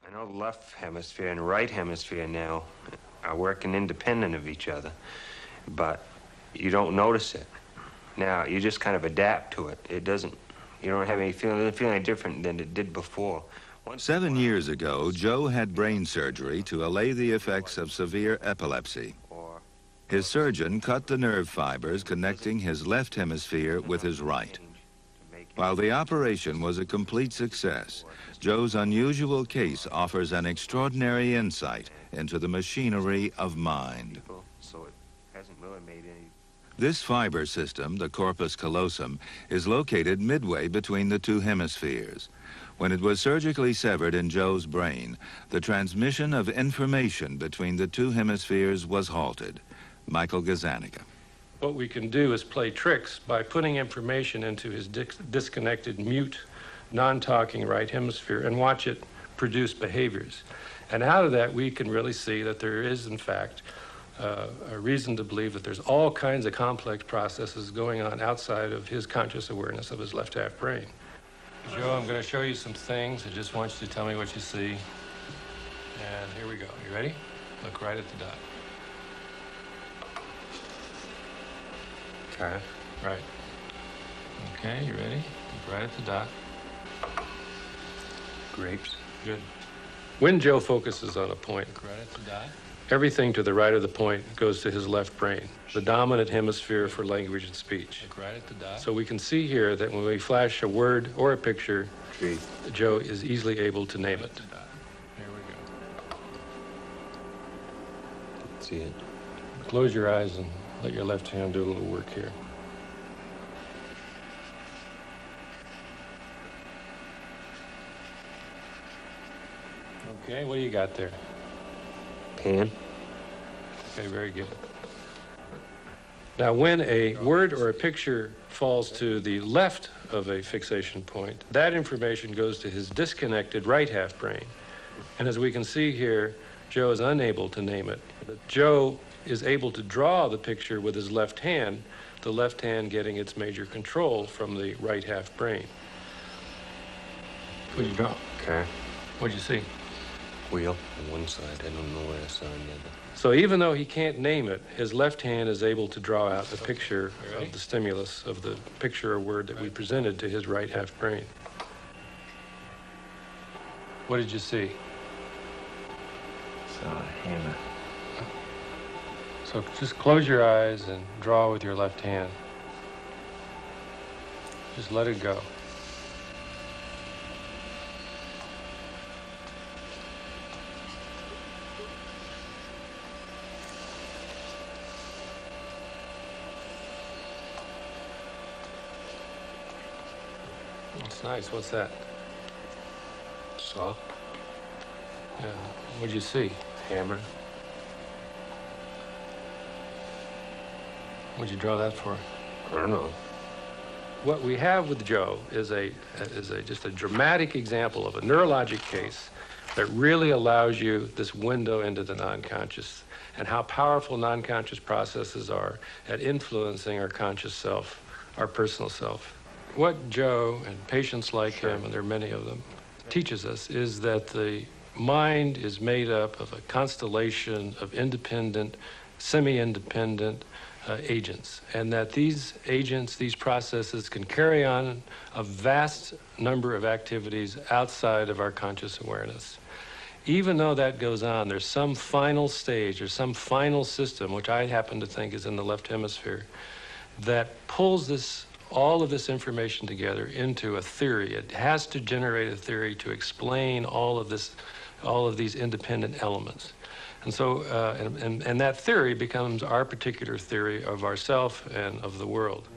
I know the left hemisphere and the right hemisphere now are working independent of each other, but you don't notice it. Now, you just kind of adapt to it. You don't have any feeling, it doesn't feel any different than it did before. 7 years ago, Joe had brain surgery to allay the effects of severe epilepsy. His surgeon cut the nerve fibers connecting his left hemisphere with his right. While the operation was a complete success, Joe's unusual case offers an extraordinary insight into the machinery of mind. This fiber system, the corpus callosum, is located midway between the two hemispheres. When it was surgically severed in Joe's brain, the transmission of information between the two hemispheres was halted. Michael Gazzaniga. What we can do is play tricks by putting information into his disconnected, mute, non-talking right hemisphere and watch it produce behaviors. And out of that, we can really see that there is, in fact, a reason to believe that there's all kinds of complex processes going on outside of his conscious awareness of his left half brain. Joe, I'm going to show you some things. I just want you to tell me what you see. And here we go. You ready? Look right at the dot. Okay. Right. Okay, you ready? Look right at the dot. Grapes. Good. When Joe focuses on a point, look right at the dot, everything to the right of the point goes to his left brain, the dominant hemisphere for language and speech. Look right at the dot. So we can see here that when we flash a word or a picture, Tree. Joe is easily able to name it. Here we go. See it. Close your eyes and let your left hand do a little work here. Okay, what do you got there? Pan. Okay, very good. Now, when a word or a picture falls to the left of a fixation point, that information goes to his disconnected right half brain. And as we can see here, Joe is unable to name it. Joe is able to draw the picture with his left hand, the left hand getting its major control from the right half brain. What'd you draw? Okay. What'd you see? Wheel on one side. I don't know where I saw on the other. So even though he can't name it, his left hand is able to draw out the picture of the stimulus of the picture or word that we presented to his right half brain. What did you see? Saw a hammer. So just close your eyes and draw with your left hand. Just let it go. That's nice. What's that? Saw. Yeah. What'd you see? Hammer. What'd you draw that for? I don't know. What we have with Joe is just a dramatic example of a neurologic case that really allows you this window into the non-conscious and how powerful non-conscious processes are at influencing our conscious self, our personal self. What Joe and patients like him, and there are many of them, teaches us is that the mind is made up of a constellation of independent, semi-independent agents, and that these agents, these processes can carry on a vast number of activities outside of our conscious awareness. Even though that goes on, there's some final stage or some final system, which I happen to think is in the left hemisphere, that pulls all of this information together into a theory. It has to generate a theory to explain all of these independent elements. And so, and that theory becomes our particular theory of ourself and of the world.